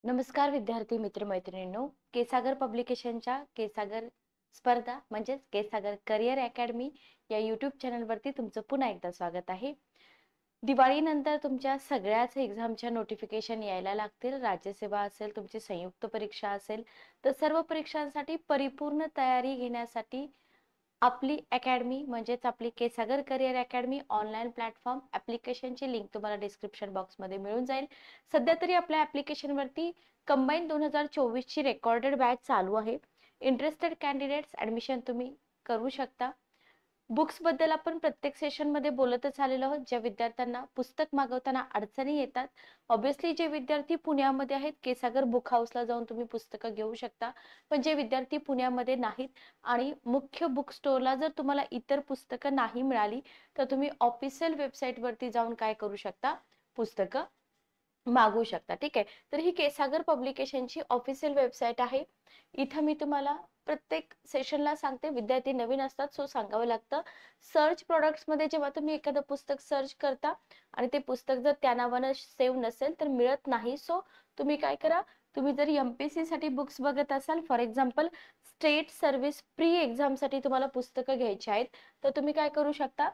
नमस्कार विद्यार्थी मित्र मैत्रिणींनो, केसागर पब्लिकेशनच्या केसागर स्पर्धा म्हणजेच केसागर करिअर अकॅडमी या यूट्यूब चॅनलवरती तुमचं पुन्हा एकदा स्वागत आहे. दिवाळीनंतर तुमच्या सगळ्याच एक्झामच्या नोटिफिकेशन यायला लागतील. राज्यसेवा असेल, तुमची संयुक्त परीक्षा असेल, तर सर्व परीक्षांसाठी परिपूर्ण तयारी घेण्यासाठी आपली अकॅडमी म्हणजेच आपली Kesagar career academy online platform ऍप्लिकेशनची लिंक तुम्हाला डिस्क्रिप्शन बॉक्समध्ये मिळून जाईल. सध्या तरी आपल्या ऍप्लिकेशनवरती कंबाईन 2024 ची रेकॉर्डेड बॅच चालू आहे. इंटरेस्टेड कॅन्डिडेट्स ऍडमिशन तुम्ही करू शकता. बुक्स बद्दल आपण प्रत्येक सेशन मध्ये बोलतच आलेलो आहोत. ज्या विद्यार्थ्यांना पुस्तक मागवताना अडचणी येतात, ऑब्विसली जे विद्यार्थी पुण्यामध्ये आहेत, केसागर बुक हाऊसला जाऊन तुम्ही पुस्तकं घेऊ शकता. पण जे विद्यार्थी पुण्यामध्ये नाहीत आणि मुख्य बुक स्टोअरला जर तुम्हाला इतर पुस्तकं नाही मिळाली, तर तुम्ही ऑफिशियल वेबसाईट वरती जाऊन काय करू शकता, पुस्तकं मागवू शकता. ठीक आहे. तर ही केसागर पब्लिकेशनची ऑफिशियल वेबसाईट आहे. इथं मी तुम्हाला प्रत्येक सेशनला सांगते, विद्यार्थी नवीन असतात सो सांगावं लागतं. सर्च प्रोडक्ट्स मध्ये जेव्हा तुम्ही एखादं पुस्तक सर्च करता आणि ते पुस्तक जर त्या नावानं सेव्ह नसेल तर मिळत नाही. सो तुम्ही काय करा, तुम्ही जर एमपीएससी साठी बुक्स बघत असाल, for example state service pre exam साठी तुम्हाला पुस्तकं घ्यायची आहेत, तर तुम्ही काय करू शकता,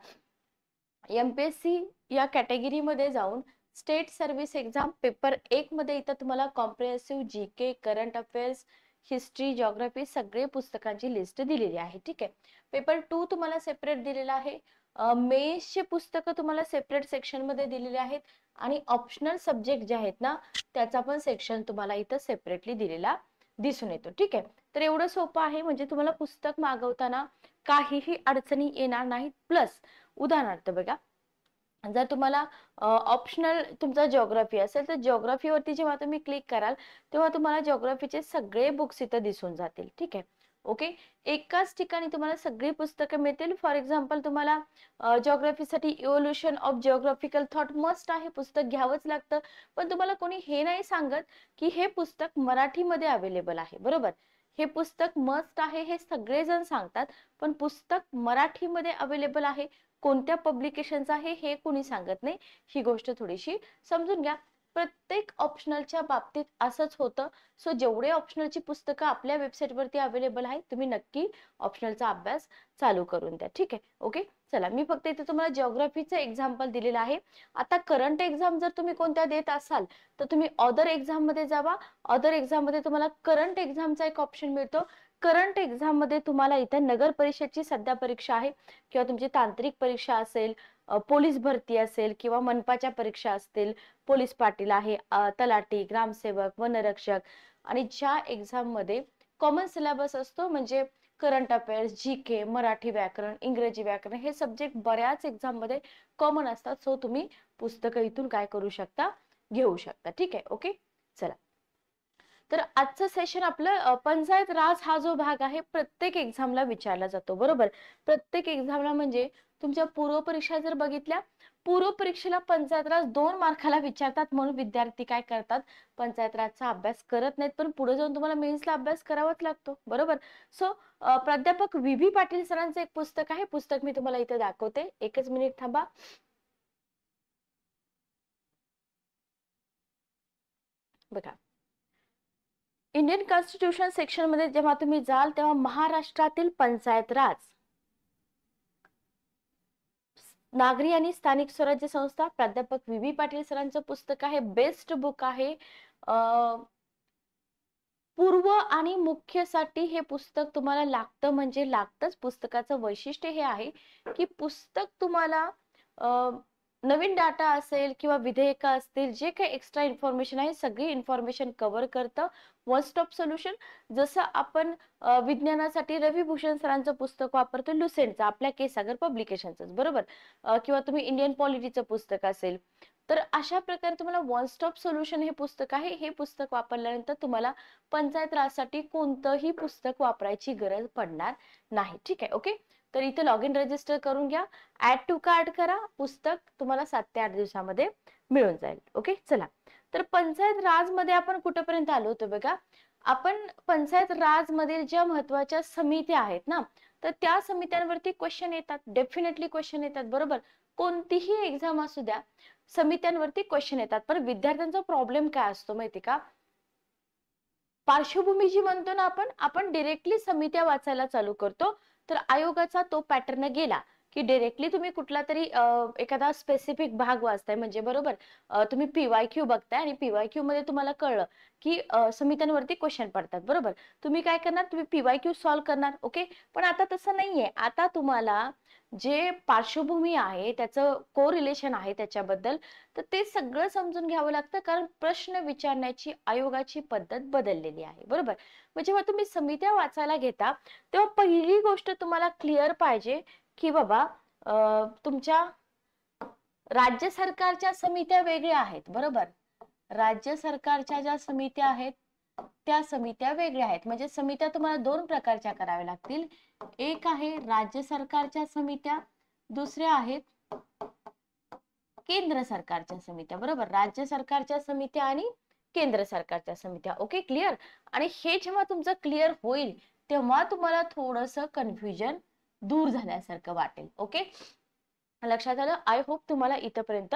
एमपीएससी या कॅटेगरीमध्ये जाऊन स्टेट सर्व्हिस एक्झाम पेपर 1 मध्ये इथं तुम्हाला comprehensive GK, current affairs, history, geography सगळे पुस्तकांची लिस्ट दिलेली आहे. ठीक आहे. पेपर 2 तुम्हाला सेपरेट दिलेला आहे. मेन्सचे पुस्तकं तुम्हाला सेपरेट सेक्शन मध्ये दिलेले आहेत आणि ऑप्शनल सब्जेक्ट जे आहेत ना, त्याचा पण सेक्शन तुम्हाला इथं सेपरेटली दिलेला दिसून येतो. ठीक आहे. तर एवढं सोपं आहे, म्हणजे तुम्हाला पुस्तक मागवताना काहीही अडचणी येणार नाहीत. प्लस उदाहरणार्थ बघा, जर तुम्हाला ऑप्शनल तुमचा जिओग्राफी असेल तर जिओग्राफीवरती जेव्हा तुम्ही क्लिक कराल तेव्हा तुम्हाला जिओग्राफीचे सगळे बुक्स इथं दिसून जातील. ठीक आहे. ओके. एकाच ठिकाणी तुम्हाला सगळी पुस्तकं मिळतील. फॉर एक्झाम्पल तुम्हाला जिओग्राफीसाठी evolution of geographical thought must आहे, पुस्तक घ्यावंच लागतं. पण तुम्हाला कोणी हे नाही सांगत की हे पुस्तक मराठीमध्ये अवेलेबल आहे. बरोबर, हे पुस्तक मस्ट आहे हे सगळेजण सांगतात, पण पुस्तक मराठीमध्ये अवेलेबल आहे कोणत्या पब्लिकेशनचं आहे हे कोणी सांगत नाही. ही गोष्ट थोडीशी समजून घ्या. प्रत्येक ऑप्शनलच्या बाबतीत असंच होतं. सो जेवढे ऑप्शनलची पुस्तकं आपल्या वेबसाईटवरती अवेलेबल आहेत, तुम्ही नक्की ऑप्शनलचा अभ्यास चालू करून द्या. ठीक आहे. ओके. चला, मी फक्त इथे तुम्हाला जिओग्राफीचं एक्झाम्पल दिलेलं आहे. आता करंट एक्झाम जर तुम्ही कोणत्या देत असाल तर तुम्ही अदर एक्झाम मध्ये जावा. अदर एक्झाम मध्ये तुम्हाला करंट एक्झामचा एक ऑप्शन मिळतो. करंट एक्झाम मध्ये तुम्हाला इथं नगर परिषदची सध्या परीक्षा आहे किंवा तुमची तांत्रिक परीक्षा असेल, पोलीस भरती असेल किंवा मनपाच्या परीक्षा असतील, पोलीस पाटील आहे, तलाठी, ग्रामसेवक, वनरक्षक, आणि ज्या एक्झाम मध्ये कॉमन सिलेबस असतो, म्हणजे करंट अफेअर्स, जीके, मराठी व्याकरण, इंग्रजी व्याकरण हे सब्जेक्ट बऱ्याच एक्झाम मध्ये कॉमन असतात. सो तुम्ही पुस्तकं इथून काय करू शकता, घेऊ शकता. ठीक आहे. ओके. चला, तर आजचं सेशन आपलं पंचायत राज हा जो भाग आहे प्रत्येक एक्झामला विचारला जातो. बरोबर, प्रत्येक एक्झामला म्हणजे तुमच्या पूर्व परीक्षा जर बघितल्या, पूर्व परीक्षेला पंचायत राज 2 मार्काला विचारतात, म्हणून विद्यार्थी काय करतात, पंचायत राजचा अभ्यास करत नाहीत. पण पुढे जाऊन तुम्हाला मेन्सला अभ्यास करावाच लागतो. बरोबर. सो प्राध्यापक व्ही पाटील सरांचं एक पुस्तक आहे, पुस्तक मी तुम्हाला इथे दाखवते, एकच मिनिट थांबा. बघा, इंडियन कॉन्स्टिट्यूशन सेक्शन मध्ये जेव्हा तुम्ही जाल तेव्हा महाराष्ट्रातील पंचायत राज, नागरी आणि स्थानिक स्वराज्य संस्था, प्राध्यापक व्ही पाटील सरांचं पुस्तक आहे, बेस्ट बुक आहे. पूर्व आणि मुख्यसाठी हे पुस्तक तुम्हाला लागतं, म्हणजे लागतंच. पुस्तकाचं वैशिष्ट्य हे आहे की पुस्तक तुम्हाला नवीन डाटा असेल किंवा विधेयक असतील, जे काही एक्स्ट्रा इन्फॉर्मेशन आहे सगळी इन्फॉर्मेशन कव्हर करतं. One stop solution. जसं आपण विज्ञानासाठी रविभूषण सरांचं पुस्तक वापरतो, लुसेंटचं, आपल्या केसागर पब्लिकेशनचं, बरोबर, किंवा तुम्ही इंडियन पॉलिटीचं पुस्तक असेल, तर अशा प्रकारे तुम्हाला वन स्टॉप सोल्युशन हे पुस्तक आहे. हे पुस्तक वापरल्यानंतर तुम्हाला पंचायत राजसाठी कोणतंही पुस्तक वापरायची गरज पडणार नाही. ठीक आहे. ओके. तर इथे लॉग इन रजिस्टर करून घ्या, ऍड टू कार्ट करा, पुस्तक तुम्हाला 7 ते 8 दिवसामध्ये मिळून जाईल. ओके. चला, तर पंचायत राज मध्ये आपण कुठेपर्यंत आलो होतो बघा. आपण पंचायत राज मधील ज्या महत्वाच्या समित्या आहेत ना, तर त्या समित्यांवरती क्वेश्चन येतात, डेफिनेटली क्वेश्चन येतात. बरोबर, कोणतीही एक्झाम असू द्या, समित्यांवरती क्वेश्चन येतात. पण विद्यार्थ्यांचा प्रॉब्लेम काय असतो माहिती का, पार्श्वभूमी जी म्हणतो ना आपण डिरेक्टली समित्या वाचायला चालू करतो. तर आयोगाचा तो पॅटर्न गेला की डायरेक्टली तुम्ही कुठला तरी एखादा स्पेसिफिक भाग वाचताय, म्हणजे बरोबर तुम्ही पीवायक्यू बघताय आणि पीवायक्यू मध्ये तुम्हाला कळलं की समित्यांवरती क्वेश्चन पडतात, बरोबर. तुम्ही काय करणार, तुम्ही पीवायक्यू सॉल्व्ह करणार. ओके. पण आता तसं नाहीये. आता तुम्हाला जे पार्श्वभूमी आहे, त्याचं को रिलेशन आहे त्याच्याबद्दल, तर ते सगळं समजून घ्यावं लागतं, कारण प्रश्न विचारण्याची आयोगाची पद्धत बदललेली आहे, बरोबर. मग जेव्हा तुम्ही समित्या वाचायला घेता तेव्हा पहिली गोष्ट तुम्हाला क्लिअर पाहिजे की बाबा तुमच्या राज्य सरकारच्या समित्या वेगळ्या आहेत, बरोबर. राज्य सरकारच्या ज्या समित्या आहेत त्या समित्या वेगळ्या आहेत. म्हणजे समित्या तुम्हाला दोन प्रकारच्या कराव्या लागतील. एक आहे राज्य सरकारच्या समित्या, दुसऱ्या आहेत केंद्र सरकारच्या समित्या, बरोबर. राज्य सरकारच्या समित्या आणि केंद्र सरकारच्या समित्या. Okay, clear. आणि हे जेव्हा तुमचं क्लिअर होईल तेव्हा तुम्हाला थोडंसं कन्फ्युजन दूर झाल्यासारखं वाटेल. ओके, लक्षात आलं. आय होप तुम्हाला इथपर्यंत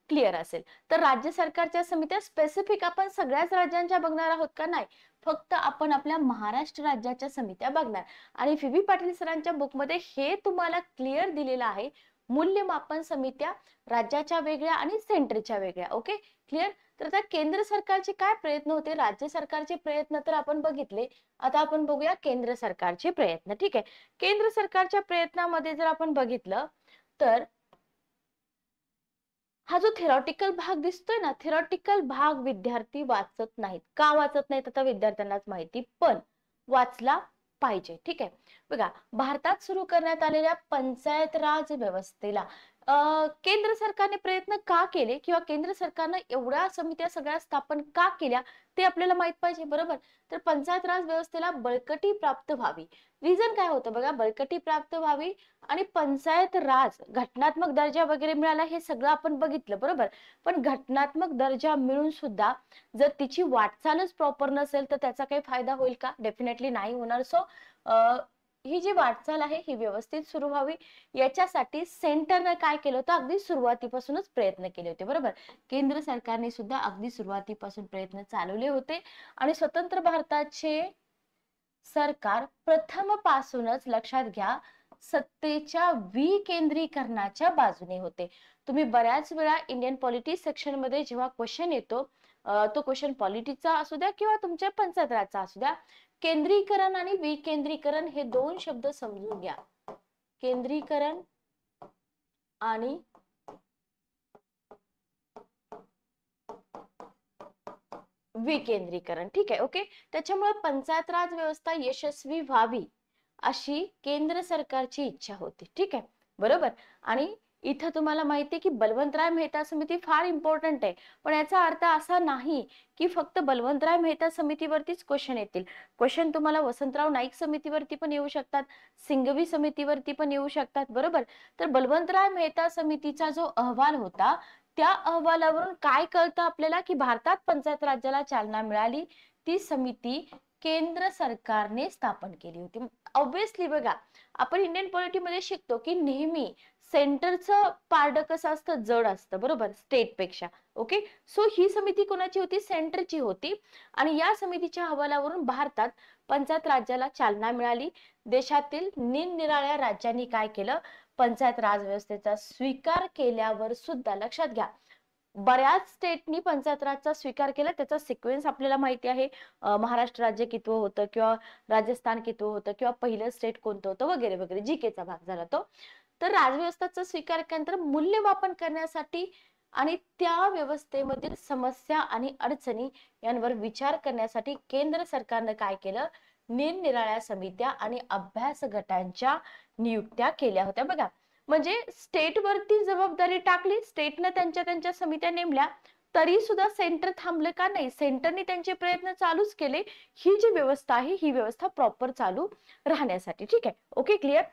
क्लिअर असेल. तर राज्य सरकारच्या समित्या स्पेसिफिक आपण सगळ्याच राज्यांच्या बघणार आहोत का? नाही, फक्त आपण आपल्या महाराष्ट्र राज्याच्या समित्या बघणार. आणि FB पाटील सरांच्या बुकमध्ये हे तुम्हाला क्लिअर दिलेलं आहे, मूल्यमापन समित्या राज्याच्या वेगळ्या आणि सेंटरच्या वेगळ्या. Okay, clear. तर आता केंद्र सरकारचे काय प्रयत्न होते, राज्य सरकारचे प्रयत्न तर आपण बघितले. आता आपण बघूया केंद्र सरकारचे प्रयत्न. ठीक आहे. केंद्र सरकारच्या प्रयत्नामध्ये जर आपण बघितलं तर हा जो थेरॉटिकल भाग दिसतोय ना, थेरॉटिकल भाग विद्यार्थी वाचत नाहीत. का वाचत नाहीत आता विद्यार्थ्यांनाच माहिती, पण वाचला पाहिजे. ठीक आहे. बघा, भारतात सुरू करण्यात आलेल्या पंचायत राज व्यवस्थेला केंद्र सरकारने प्रयत्न का केले किंवा केंद्र सरकारने एवढ्या समित्या सगळ्या स्थापन का केल्या ते आपल्याला माहित पाहिजे, बरोबर. तर पंचायत राज व्यवस्थेला बळकटी प्राप्त व्हावी. रिझन काय होतं बघा, बळकटी प्राप्त व्हावी आणि पंचायत राज घटनात्मक दर्जा वगैरे मिळाला हे सगळं आपण बघितलं, बरोबर. पण घटनात्मक दर्जा मिळून सुद्धा जर तिची वाटचालच प्रॉपर नसेल तर त्याचा काही फायदा होईल का? डेफिनेटली नाही होणार. सो ही जी वाटचाल आहे ही व्यवस्थित सुरू व्हावी याच्यासाठी सेंटरने काय केलं होतं, अगदी सुरुवातीपासूनच प्रयत्न केले होते, बरोबर. केंद्र सरकारने सुद्धा अगदी सुरुवातीपासून प्रयत्न चालवले होते आणि स्वतंत्र भारताचे सरकार प्रथम पासूनच, लक्षात घ्या, सत्तेच्या विकेंद्रीकरणाच्या बाजूने होते. तुम्ही बऱ्याच वेळा इंडियन पॉलिटी सेक्शन मध्ये जेव्हा क्वेश्चन येतो, तो क्वेश्चन पॉलिटिक्सचा असू द्या किंवा तुमच्या पंचायत राजचा असू द्या, केंद्रीकरण आणि विकेंद्रीकरण हे दोन शब्द समजून घ्या. केंद्रीकरण आणि विकेंद्रीकरण. ठीक आहे. ओके. त्याच्यामुळे पंचायत राज व्यवस्था यशस्वी व्हावी अशी केंद्र सरकारची इच्छा होती. ठीक आहे, बरोबर. आणि इथं तुम्हाला माहिती आहे की बलवंतराय मेहता समिती फार इम्पॉर्टंट आहे. पण याचा अर्थ असा नाही की फक्त बलवंतराय मेहता समितीवरतीच क्वेश्चन येतील. क्वेश्चन तुम्हाला वसंतराव नाईक समितीवरती पण येऊ शकतात, सिंघवी समितीवरती पण येऊ शकतात, बरोबर. तर बलवंतराय मेहता समितीचा जो अहवाल होता त्या अहवालावरून काय कळतं आपल्याला की भारतात पंचायत राज्याला चालना मिळाली, ती समिती केंद्र सरकारने स्थापन केली होती. ऑब्विसली बघा, आपण इंडियन पॉलिटीमध्ये शिकतो की नेहमी सेंटरचं पारड कसं असतं, जड असतं, बरोबर, स्टेट पेक्षा. ओके. सो ही समिती कोणाची होती, सेंटरची होती. आणि या समितीच्या अहवालावरून भारतात पंचायत राज्याला चालना मिळाली. देशातील निरनिराळ्या राज्यांनी काय केलं, पंचायत राज व्यवस्थेचा स्वीकार केल्यावर सुद्धा, लक्षात घ्या, बऱ्याच स्टेटनी पंचायत राजचा स्वीकार केला. त्याचा सिक्वेन्स आपल्याला माहिती आहे, महाराष्ट्र राज्य कितवं होतं किंवा राजस्थान कितवं होतं किंवा पहिलं स्टेट कोणतं होतं वगैरे वगैरे, जीकेचा भाग झाला तो. तर राजव्यवस्थेचा स्वीकार केल्यानंतर मूल्यमापन करण्यासाठी आणि त्या व्यवस्थेमधील समस्या आणि अडचणी यांवर विचार करण्यासाठी केंद्र सरकारने काय केलं, निरनिराळ्या समित्या आणि अभ्यास गटांच्या नियुक्त्या केल्या होत्या. बघा, म्हणजे स्टेट वरती जबाबदारी टाकली, स्टेटने त्यांच्या समित्या नेमल्या, तरी सुद्धा सेंटर थांबले का? नाही, सेंटरने त्यांचे प्रयत्न चालूच केले, ही जी व्यवस्था आहे ही व्यवस्था प्रॉपर चालू राहण्यासाठी. ठीक आहे. Okay, clear.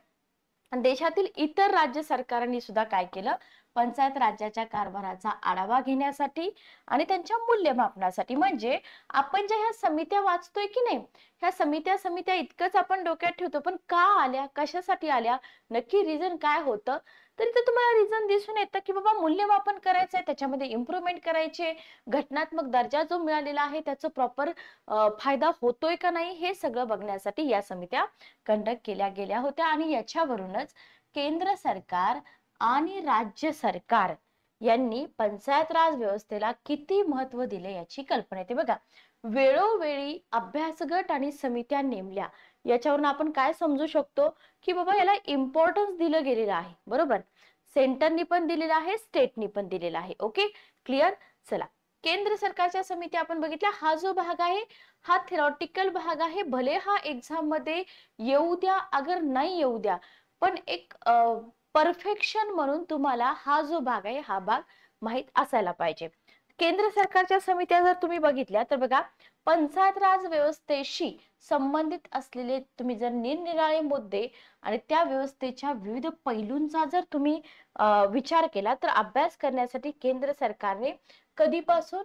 देशातील इतर राज्य सरकारांनी सुद्धा काय केलं, पंचायत राज्याच्या कारभाराचा आढावा घेण्यासाठी आणि त्यांच्या मूल्यमापनासाठी. म्हणजे आपण ज्या ह्या समित्या वाचतोय की नाही, ह्या समित्या इतकंच आपण डोक्यात ठेवतो, पण का आल्या, कशासाठी आल्या, नक्की रिझन काय होतं, तर इथे तुम्हाला रिझन दिसून येतं की बाबा मूल्यमापन करायचंय, त्याच्यामध्ये इम्प्रूव्हमेंट करायची, घटनात्मक दर्जा जो मिळालेला आहे त्याचा प्रॉपर फायदा होतोय का नाही हे सगळं बघण्यासाठी या समित्या कंडक्ट केल्या गेल्या होत्या. आणि याच्यावरूनच केंद्र सरकार आणि राज्य सरकार यांनी पंचायत राज व्यवस्थेला किती महत्व दिले याची कल्पना येते बघा. वेळोवेळी अभ्यासगट आणि समित्या नेमल्या, याच्यावरून आपण काय समजू शकतो की बाबा याला इम्पॉर्टन्स दिलं गेलेलं आहे, बरोबर. सेंटरनी पण दिलेलं आहे, स्टेटनी पण दिलेलं आहे. Okay, clear. चला, केंद्र सरकारच्या समित्या आपण बघितल्या. हा जो भाग आहे हा थेरॉटिकल भाग आहे, भले हा एक्झाम मध्ये येऊ द्या अगर नाही येऊ द्या, पण एक परफेक्शन म्हणून तुम्हाला हा जो भाग आहे हा भाग माहित असायला पाहिजे. केंद्र सरकारच्या समित्या जर तुम्ही बघितल्या तर बघा, पंचायत राज व्यवस्थेशी संबंधित असलेले तुम्ही जर निरनिराळे मुद्दे आणि त्या व्यवस्थेच्या विविध पैलूंचा जर तुम्ही विचार केला तर अभ्यास करण्यासाठी केंद्र सरकारने कधीपासून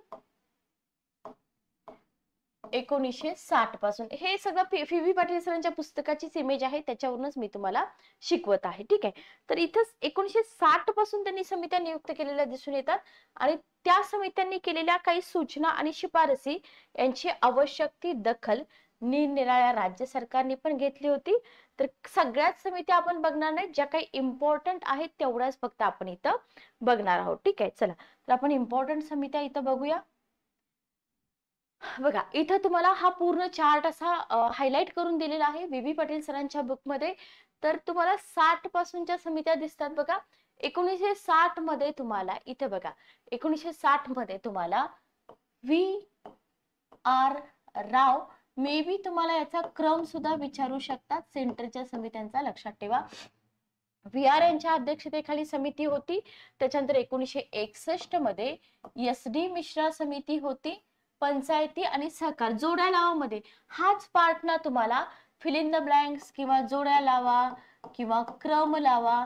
1960 पासून, हे सगळं पी.बी. पाटील सरांच्या पुस्तकाचीच इमेज आहे, त्याच्यावरूनच मी तुम्हाला शिकवत आहे. ठीक आहे, तर इथंच 1960 पासून त्यांनी समित्या नियुक्त केलेल्या दिसून येतात. आणि त्या समित्यांनी केलेल्या काही सूचना आणि शिफारसी यांची आवश्यक ती दखल निरनिराळ्या राज्य सरकारने पण घेतली होती. तर सगळ्याच समित्या आपण बघणार नाही, ज्या काही इम्पॉर्टंट आहेत तेवढ्याच फक्त आपण इथं बघणार आहोत. ठीक आहे, चला तर आपण इम्पॉर्टंट समित्या इथं बघूया. बघा, इथं तुम्हाला हा पूर्ण चार्ट असा हायलाइट करून दिलेला आहे बी.बी. पाटील सरांच्या बुक मध्ये. तर तुम्हाला 60 पासूनच्या समित्या दिसतात बघा. 1960 मध्ये तुम्हाला इथे बघा, 1960 मध्ये तुम्हाला V R Rao, may be तुम्हाला याचा क्रम सुद्धा विचारू शकतात सेंटरच्या समित्यांचा, लक्षात ठेवा. व्ही आर यांच्या अध्यक्षतेखाली समिती होती. त्याच्यानंतर 1961 मध्ये एस.डी. मिश्रा समिती होती. पंचायती आणि सहकार, जोड्या लावामध्ये हाच पार्ट ना तुम्हाला फिल इन द ब्लँक्स किंवा जोड्या लावा किंवा क्रम लावा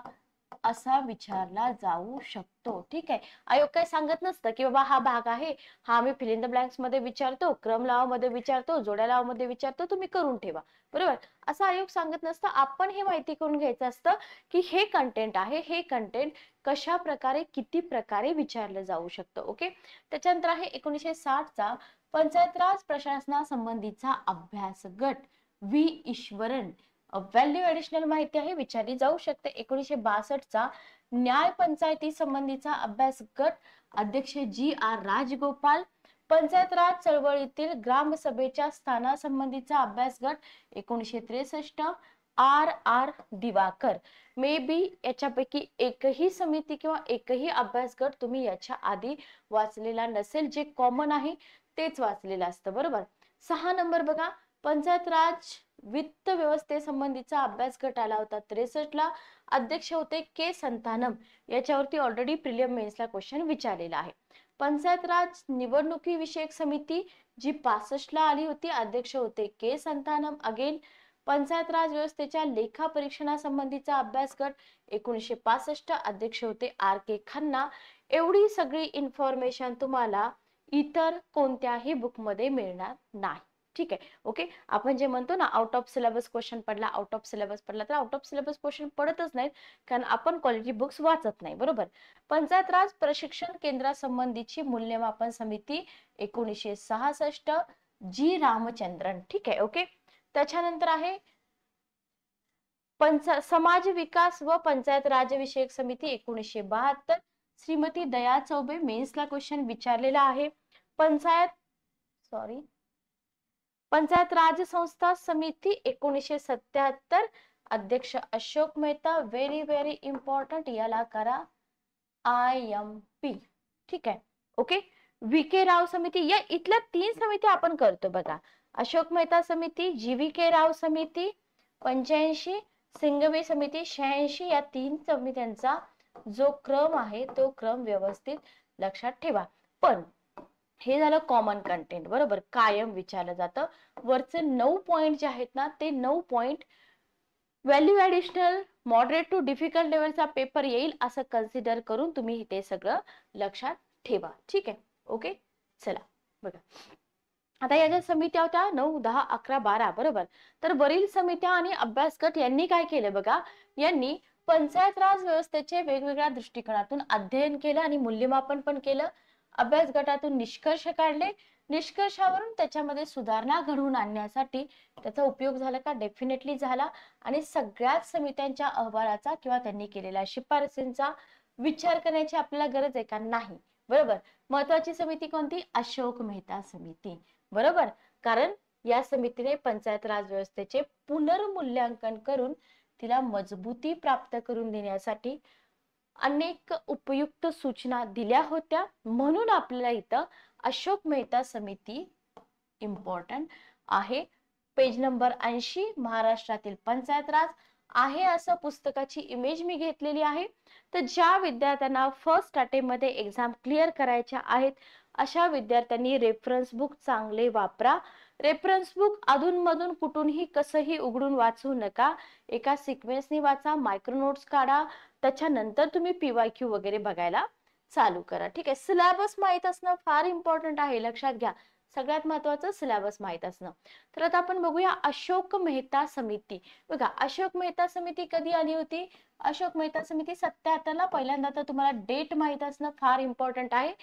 असा विचारला जाऊ शकतो. ठीक आहे, आयोग काय सांगत नसतं की बाबा हा भाग आहे, हा आम्ही फिल इन द ब्लँक्स मध्ये विचारतो, क्रम लावामध्ये विचारतो, जोड्या लावामध्ये विचारतो, तुम्ही करून ठेवा, बरोबर. असं आयोग सांगत नसतं. आपण हे माहिती करून घ्यायचं असतं की हे कंटेंट आहे, हे कंटेंट कशा प्रकारे किती प्रकारे विचारलं जाऊ शकतं. ओके, त्याच्यानंतर आहे 1960 चा पंचायत राज प्रशासनासंबंधीचा अभ्यास गट, व्ही ईश्वरन. व्हॅल्यू ऍडिशनल माहिती आहे, विचारली जाऊ शकते. 1962 चा न्याय पंचायती संबंधीचा अभ्यास गट, अध्यक्ष जी.आर. राजगोपाल. पंचायत राज चळवळीतील ग्रामसभेच्या स्थानासंबंधीचा अभ्यास गट, 1963 आर दिवाकर. मे बी याच्यापैकी एकही समिती किंवा एकही अभ्यास गट तुम्ही याच्या आधी वाचलेला नसेल, जे कॉमन आहे तेच वाचलेलं असतं, बरोबर. 6 नंबर बघा, पंचायत राज वित्त व्यवस्थेसंबंधीचा अभ्यास गट आला होता 63 ला. अध्यक्ष होते के संतानम. याच्यावरती ऑलरेडी प्रिलिम मेन्सला क्वेश्चन विचारलेला आहे. पंचायत राज निवडणुकी विषयक समिती जी 65 ला आली होती, अध्यक्ष होते के संतानम. अगेन पंचायत राज व्यवस्थेच्या लेखा परीक्षणासंबंधीचा अभ्यास गट 1965, अध्यक्ष होते आर के खन्ना. एवढी सगळी इन्फॉर्मेशन तुम्हाला इतर कोणत्याही बुक मध्ये मिळणार नाही. ठीक आहे, ओके. आपण जे म्हणतो ना आउट ऑफ सिलेबस क्वेश्चन पडला, आउट ऑफ सिलेबस पडला, तर आउट ऑफ सिलेबस क्वेश्चन पडतच नाहीत, कारण आपण क्वालिटी बुक्स वाचत नाही, बरोबर. पंचायत राज प्रशिक्षण केंद्रासंबंधीची मूल्यमापन समिती 1966, जी रामचंद्रन. ठीक आहे, ओके. त्याच्यानंतर आहे समाज विकास व पंचायत राज विषयक समिती 1972, श्रीमती दया चौबे. मेन्सला क्वेश्चन विचारलेला आहे. पंचायत राज संस्था समिती 1977, अध्यक्ष Ashok Mehta. Very very important, याला करा IMP. ठीक आहे, ओके. VK राव समिती, या इथल्या 3 समिती आपण करतो बघा. अशोक मेहता समिती, GVK राव समिती 85, सिंघवी समिती 86. या 3 समित्यांचा जो क्रम आहे तो क्रम व्यवस्थित लक्षात ठेवा. पण हे झालं कॉमन कंटेंट, बरोबर, कायम विचारलं जातं. वरचे 9 पॉइंट जे आहेत ना, ते 9 point value additional moderate to difficult लेवलचा पेपर येईल असं कन्सिडर करून तुम्ही ते सगळं लक्षात ठेवा. ठीक आहे, ओके. चला बघा, आता या ज्या समित्या होत्या 9, 10, 11, 12, बरोबर. तर वरील समित्या आणि अभ्यास गट यांनी काय केलं बघा, यांनी पंचायत राज व्यवस्थेचे वेगवेगळ्या दृष्टिकोनातून अध्ययन केलं आणि मूल्यमापन पण केलं. अभ्यास गटातून निष्कर्ष काढले. निष्कर्षावरून त्याच्यामध्ये सुधारणा घडवून आणण्यासाठी त्याचा उपयोग झाला का? डेफिनेटली झाला. आणि सगळ्याच समित्यांच्या अहवालाचा किंवा त्यांनी केलेल्या शिफारसींचा विचार करण्याची आपल्याला गरज आहे का? नाही. बरोबर. महत्वाची समिती कोणती? अशोक मेहता समिती. बरोबर. कारण या समितीने पंचायत राज व्यवस्थेचे पुनर्मूल्यांकन करून तिला मजबूती प्राप्त करून देण्यासाठी अनेक उपयुक्त सूचना दिल्या होत्या. म्हणून आपल्याला इथं अशोक मेहता समिती इम्पॉर्टंट आहे. पेज नंबर 80 महाराष्ट्रातील पंचायत राज आहे असं पुस्तकाची इमेज मी घेतलेली आहे. तर ज्या विद्यार्थ्यांना फर्स्ट अटेम्प्ट मध्ये एक्झाम क्लिअर करायच्या आहेत अशा विद्यार्थ्यांनी रेफरन्स बुक चांगले वापरा. रेफरन्स बुक अधूनमधून कुठूनही कसंही उघडून वाचू नका. एका सिक्वेन्सनी वाचा, मायक्रो नोट्स काढा, त्याच्यानंतर तुम्ही पीवायक्यू वगैरे बघायला चालू करा. ठीक आहे. सिलेबस माहित असणं फार इम्पॉर्टंट आहे, लक्षात घ्या. सगळ्यात महत्वाचं सिलेबस माहित असणं. तर आता आपण बघूया अशोक मेहता समिती. बघा, अशोक मेहता समिती कधी आली होती? अशोक मेहता समिती 77 ला. पहिल्यांदा तर तुम्हाला डेट माहित असणं फार इम्पॉर्टंट आहे.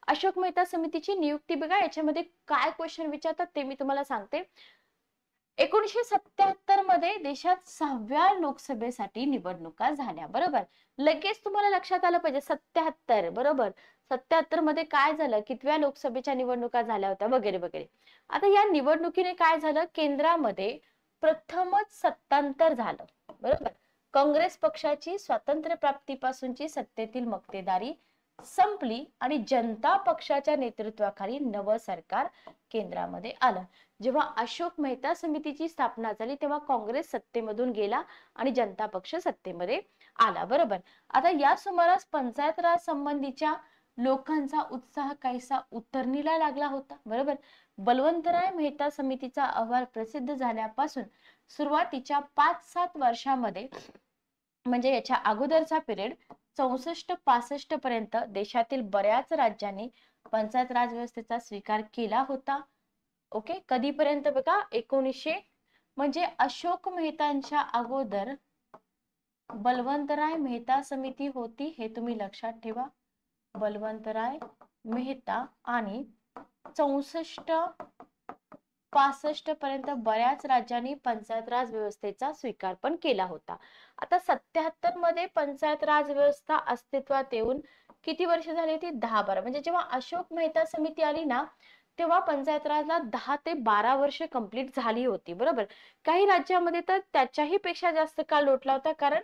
अशोक मेहता समितीची नियुक्ती बघा, याच्यामध्ये काय क्वेश्चन विचारतात ते मी तुम्हाला सांगते. 1977 मध्ये देशात 6व्या लोकसभेसाठी निवडणुका झाल्या. बरोबर. लगेच तुम्हाला लक्षात आलं पाहिजे 77. बरोबर. 77 मध्ये काय झालं? कितव्या लोकसभेच्या निवडणुका झाल्या होत्या वगैरे वगैरे. आता या निवडणुकीने काय झालं? केंद्रामध्ये प्रथमच सत्तांतर झालं. बरोबर. काँग्रेस पक्षाची स्वातंत्र्य प्राप्तीपासूनची सत्तेतील मक्तेदारी संपली आणि जनता पक्षाच्या नेतृत्वाखाली नवं सरकार केंद्रामध्ये आलं. जेव्हा अशोक मेहता समितीची स्थापना झाली तेव्हा काँग्रेस सत्तेमधून गेला आणि जनता पक्ष सत्तेमध्ये आला. बरोबर. आता या सुमारास पंचायत राज संबंधीच्या लोकांचा उत्साह काहीसा उतरणीला लागला होता. बरोबर. बलवंतराय मेहता समितीचा अहवाल प्रसिद्ध झाल्यापासून सुरुवातीच्या 5-7 वर्षांमध्ये म्हणजे याच्या अगोदरचा पिरियड 64-65 पर्यंत देशातील बऱ्याच राज्यांनी पंचायत राज व्यवस्थेचा स्वीकार केला होता. ओके. कधीपर्यंत बघा? 1900 म्हणजे अशोक मेहतांच्या अगोदर बलवंतराय मेहता समिती होती, हे तुम्ही लक्षात ठेवा. बलवंतराय मेहता आणि 64-65 पर्यंत बऱ्याच राज्यांनी पंचायत राज व्यवस्थेचा स्वीकार पण केला होता. आता 77 मध्ये पंचायत राज व्यवस्था अस्तित्वात येऊन किती वर्ष झाली होती? 10-12. म्हणजे जेव्हा अशोक मेहता समिती आली ना तेव्हा पंचायत राजला 10 ते 12 वर्ष कंप्लीट झाली होती. बरोबर. काही राज्यामध्ये तर त्याच्याही पेक्षा जास्त काळ लोटला होता, कारण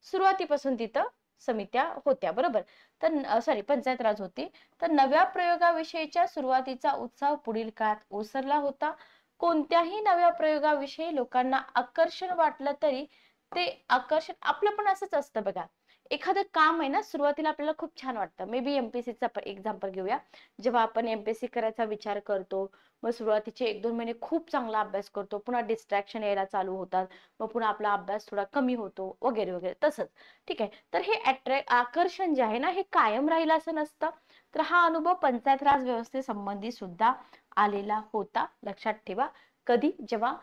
सुरुवातीपासून तिथं समित्या होत्या. बरोबर. तर सॉरी, पंचायत राज होती. तर नव्या प्रयोगाविषयीच्या सुरुवातीचा उत्साह पुढील काळात ओसरला होता. कोणत्याही नव्या प्रयोगाविषयी लोकांना आकर्षण वाटलं तरी ते आकर्षण आपलं पण असंच असतं बघा. एखादं काम आहे ना, सुरुवातीला आपल्याला खूप छान वाटतं. मे बी एमपीएससीचा एक्झाम्पल घेऊया. जेव्हा आपण एमपीएससी करायचा विचार करतो, मग सुरुवातीचे 1-2 महिने खूप चांगला अभ्यास करतो, पुन्हा डिस्ट्रॅक्शन यायला चालू होतात, मग पुन्हा आपला अभ्यास थोडा कमी होतो वगैरे वगैरे. तसंच. ठीक आहे. तर हे आकर्षण जे आहे ना, हे कायम राहील असं नसतं. तर हा अनुभव पंचायत राज व्यवस्थेसंबंधी सुद्धा आलेला होता. लक्षात ठेवा. कधी? जेव्हा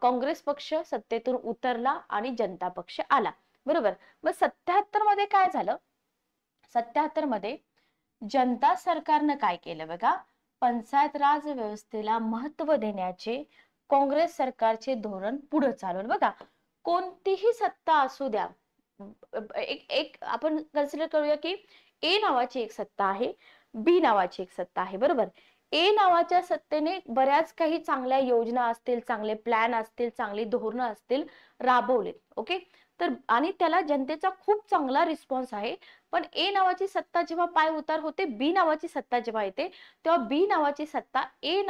काँग्रेस पक्ष सत्तेतून उतरला आणि जनता पक्ष आला. बरोबर. मग 77 मध्ये काय झालं? 77 मध्ये जनता सरकारनं काय केलं बघा? पंचायत राज व्यवस्थेला महत्व देण्याचे काँग्रेस सरकारचे धोरण पुढे चालवलं. बघा, कोणतीही सत्ता असू द्या, एक आपण कन्सिडर करूया की ए नावाची एक सत्ता आहे, बी नावाची एक सत्ता आहे. बरोबर. ए नावाच्या सत्तेने बऱ्याच काही चांगल्या योजना असतील, चांगले प्लॅन असतील, चांगली धोरणं असतील राबवले. ओके. तर आणि त्याला जनतेचा खूप चांगला रिस्पॉन्स आहे. पण ए नावाची सत्ता जेव्हा पाय उतार होते, बी नावाची सत्ता जेव्हा येते, तेव्हा बी नावाची सत्ता ए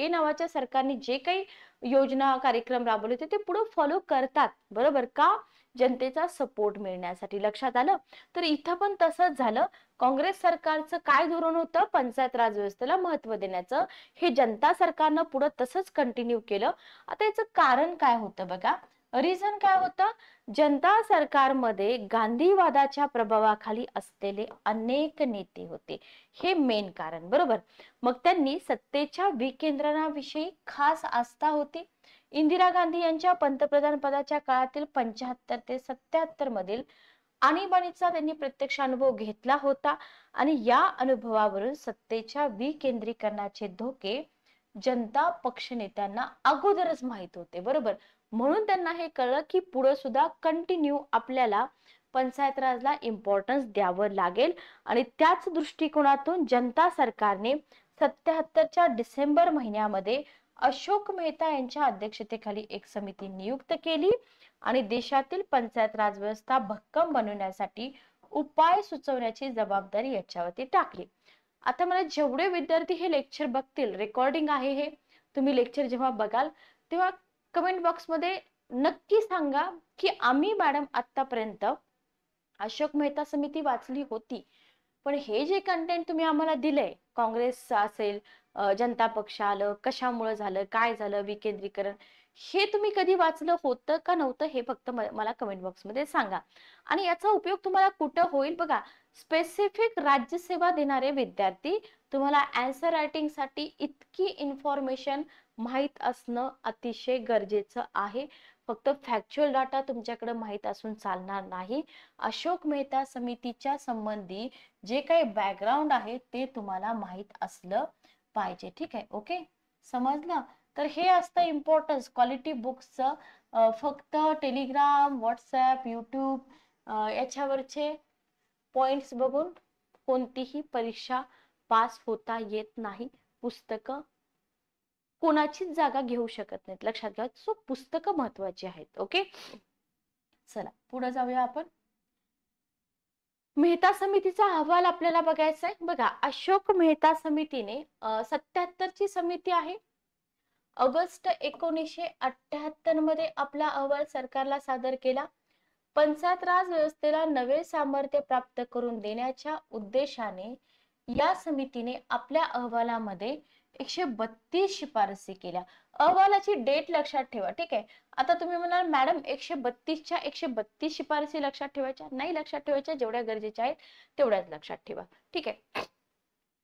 नावाच्या सरकारने जे काही योजना कार्यक्रम राबवले होते ते पुढे फॉलो करतात. बरोबर. का? जनतेचा सपोर्ट मिळण्यासाठी. लक्षात आलं? तर इथं पण तसंच झालं. काँग्रेस सरकारचं काय धोरण होतं? पंचायत राज व्यवस्थेला महत्व देण्याचं. हे जनता सरकारनं पुढे तसंच कंटिन्यू केलं. आता याचं कारण काय होतं बघा? रिझन काय होतं? जनता सरकारमध्ये गांधीवादाच्या प्रभावाखाली असलेले अनेक नेते होते. हे मेन कारण. बरोबर. मग त्यांनी सत्तेच्या विकेंद्रणाविषयी खास आस्था होती. इंदिरा गांधी यांच्या पंतप्रधान पदाच्या काळातील 75 ते 77 मधील आणीबाणीचा त्यांनी प्रत्यक्ष अनुभव घेतला होता आणि या अनुभवावरून सत्तेच्या विकेंद्रीकरणाचे धोके जनता पक्ष नेत्यांना अगोदरच माहित होते, बरोबर. म्हणून त्यांना हे कळलं की पुढे सुद्धा कंटिन्यू आपल्याला पंचायत राजला इम्पॉर्टन्स द्यावं लागेल आणि त्याच दृष्टिकोनातून जनता सरकारने 77च्या डिसेंबर महिन्यामध्ये अशोक मेहता यांच्या अध्यक्षतेखाली एक समिती नियुक्त केली आणि देशातील पंचायत राज व्यवस्था भक्कम बनवण्यासाठी उपाय सुचवण्याची जबाबदारी याच्यावरती टाकली. आता मला जेवढे विद्यार्थी हे लेक्चर बघतील, रेकॉर्डिंग आहे हे, तुम्ही लेक्चर जेव्हा बघाल तेव्हा कमेंट बॉक्स मध्ये नक्की सांगा की आम्ही मॅडम आतापर्यंत अशोक मेहता समिती वाचली होती, पण हे जे कंटेंट तुम्ही आम्हाला दिलंय, काँग्रेस असेल, जनता पक्ष आलं, कशामुळे झालं, काय झालं विकेंद्रीकरण, हे तुम्ही कधी वाचलं होतं का नव्हतं हे फक्त मला कमेंट बॉक्स मध्ये सांगा. आणि याचा उपयोग तुम्हाला कुठं होईल बघा, स्पेसिफिक राज्यसेवा देणारे विद्यार्थी, तुम्हाला आन्सर रायटिंग साठी इतकी इन्फॉर्मेशन माहित असणं अतिशय गरजेचं आहे. फक्त फॅक्च्युअल डाटा तुमच्याकडे माहित असून चालणार नाही. अशोक मेहता समितीच्या संबंधी जे काही बॅकग्राऊंड आहे ते तुम्हाला माहित असलं पाहिजे. ठीक आहे, ओके, समजलं. तर हे असतं इम्पॉर्टन्स क्वालिटी बुक्सचं. फक्त टेलिग्राम, व्हॉट्सअप, युट्यूब याच्यावरचे पॉइंट्स बघून कोणतीही परीक्षा पास होता येत नाही. पुस्तकं कोणाचीच जागा घेऊ शकत नाहीत, लक्षात घ्या. सो पुस्तकं महत्वाची आहेत. ओके, चला पुढे जाऊया आपण. मेहता समितीचा अहवाल आपल्याला बघायचा आहे. बघा, अशोक मेहता समितीने 77ची समिती आहे. ऑगस्ट 1978 मध्ये आपला अहवाल सरकारला सादर केला. पंचायत राज व्यवस्थेला नवे सामर्थ्य प्राप्त करून देण्याच्या उद्देशाने या समितीने आपल्या अहवालामध्ये 132 शिफारसी केल्या. अहवालाची डेट लक्षात ठेवा, ठीक आहे. आता तुम्ही म्हणाल मॅडम 132च्या 132 शिफारसी लक्षात ठेवायच्या नाही, लक्षात ठेवायच्या जेवढ्या गरजेच्या आहेत तेवढ्याच लक्षात ठेवा, ठीक आहे.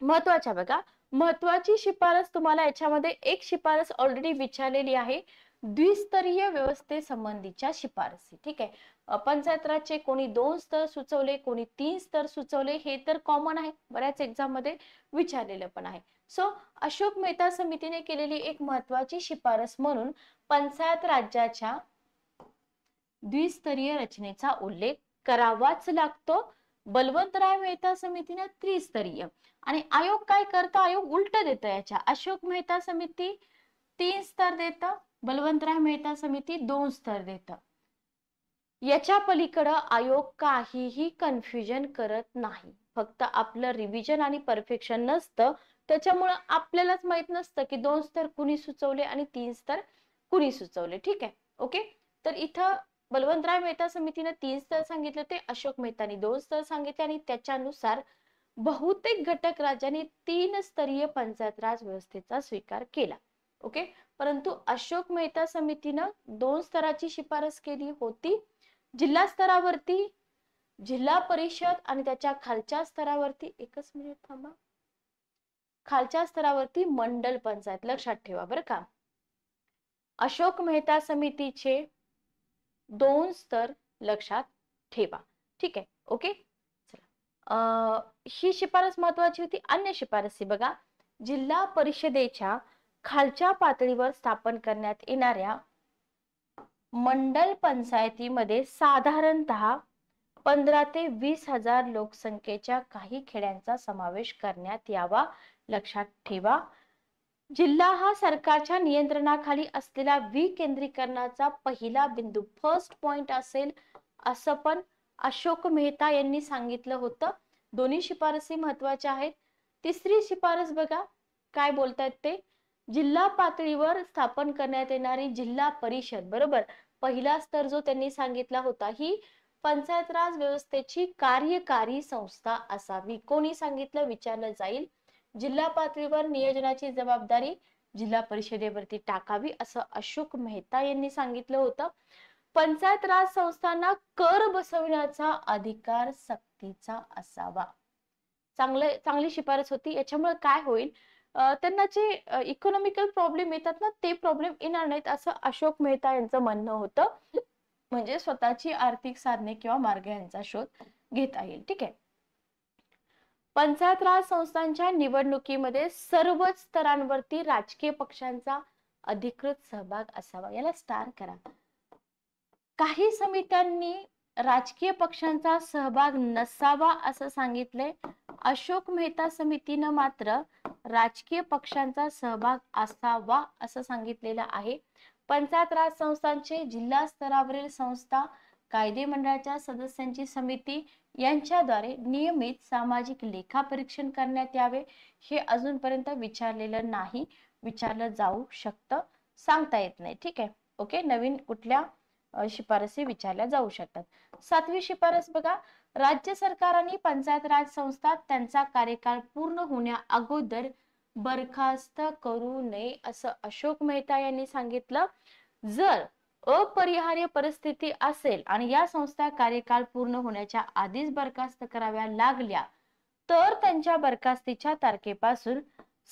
महत्वाच्या बघा, महत्वाची शिफारस तुम्हाला याच्यामध्ये एक शिफारस ऑलरेडी विचारलेली आहे, द्विस्तरीय व्यवस्थेसंबंधीच्या शिफारसी. ठीक आहे, पंचायत राजचे कोणी 2 स्तर सुचवले, कोणी 3 स्तर सुचवले, हे तर कॉमन आहे, बऱ्याच एक्झाम मध्ये विचारलेलं पण आहे. सो अशोक मेहता समितीने केलेली एक महत्वाची शिफारस म्हणून पंचायत राज्याच्या द्विस्तरीय रचनेचा उल्लेख करावाच लागतो. बलवंतराय मेहता समितीने त्रिस्तरीय, आणि आयोग काय करतो, आयोग उलट देतं याच्या. अशोक मेहता समिती 3 स्तर देतं, बलवंतराय मेहता समिती 2 स्तर देतं. याच्या पलीकडे आयोग काहीही कन्फ्युजन करत नाही, फक्त आपलं रिव्हिजन आणि परफेक्शन नसतं, त्याच्यामुळे आपल्यालाच माहित नसतं की 2 स्तर कुणी सुचवले आणि 3 स्तर कुणी सुचवले. ठीक आहे, ओके. तर इथं बलवंतराय मेहता समितीने 3 स्तर सांगितले होते, अशोक मेहतानी 2 स्तर सांगितले, आणि त्याच्यानुसार बहुतेक घटक राज्यांनी 3 स्तरीय पंचायत राज व्यवस्थेचा स्वीकार केला. ओके, परंतु अशोक मेहता समितीनं 2 स्तराची शिफारस केली होती. जिल्हा स्तरावरती जिल्हा परिषद आणि त्याच्या खालच्या स्तरावरती, एकच मिनिट थांबा, खालच्या स्तरावरती मंडल पंचायत, लक्षात ठेवा बरं का. अशोक मेहता समितीचे 2 स्तर लक्षात ठेवा. ठीक आहे, ओके. चला, ही शिफारस महत्वाची होती. अन्य शिफारसी बघा, जिल्हा परिषदेच्या खालच्या पातळीवर स्थापन करण्यात येणाऱ्या मंडल पंचायतीमध्ये साधारणतः 15 ते 20 हजार लोकसंख्येच्या काही खेड्यांचा समावेश करण्यात यावा, लक्षात ठेवा. जिल्हा हा सरकारच्या नियंत्रणाखाली असलेला विकेंद्रीकरणाचा पहिला बिंदू, फर्स्ट पॉइंट असेल, असं पण अशोक मेहता यांनी सांगितलं होतं. दोन्ही शिफारसी महत्वाच्या आहेत. तिसरी शिफारस बघा काय बोलतायत ते, जिल्हा पातळीवर स्थापन करण्यात येणारी जिल्हा परिषद, बरोबर, पहिला स्तर जो त्यांनी सांगितला होता, ही पंचायत राज व्यवस्थेची कार्यकारी संस्था असावी. कोणी सांगितलं विचारलं जाईल. जिल्हा पातळीवर नियोजनाची जबाबदारी जिल्हा परिषदेवरती टाकावी, असं अशोक मेहता यांनी सांगितलं होतं. पंचायत राज संस्थांना कर बसवण्याचा अधिकार सक्तीचा असावा. चांगली शिफारस होती. याच्यामुळे काय होईल, त्यांना जे इकॉनॉमिकल प्रॉब्लेम येतात ना, ते प्रॉब्लेम येणार नाहीत असं अशोक मेहता यांचं म्हणणं होतं. म्हणजे स्वतःची आर्थिक साधने किंवा मार्ग यांचा शोध घेता येईल. ठीक आहे. पंचायत राज संस्थांच्या निवडणुकीमध्ये सर्वच स्तरांवरती राजकीय पक्षांचा अधिकृत सहभाग असावा. याला स्टार करा. काही समित्यांनी राजकीय पक्षांचा सहभाग नसावा असं सांगितलंय. अशोक मेहता समितीनं मात्र राजकीय पक्षांचा सहभाग असावा असं सांगितलेलं आहे. पंचायत राज संस्थांचे जिल्हा स्तरावरील संस्था, कायदे मंडळाच्या सदस्यांची समिती यांच्याद्वारे नियमित सामाजिक लेखापरीक्षण करण्यात यावे. हे अजूनपर्यंत विचारलेलं नाही. विचारलं जाऊ शकतं, सांगता येत नाही. ठीक आहे. ओके. नवीन कुठल्या शिफारसी विचारल्या जाऊ शकतात. 7वी शिफारस बघा. राज्य सरकार आणि पंचायत राज संस्था त्यांचा कार्यकाळ पूर्ण होण्या अगोदर बरखास्त करू नये असं अशोक मेहता यांनी सांगितलं. जर अपरिहार्य परिस्थिती असेल आणि या संस्था कार्यकाळ पूर्ण होण्याच्या आधीच बरखास्त कराव्या लागल्या तर त्यांच्या बरखास्तीच्या तारखेपासून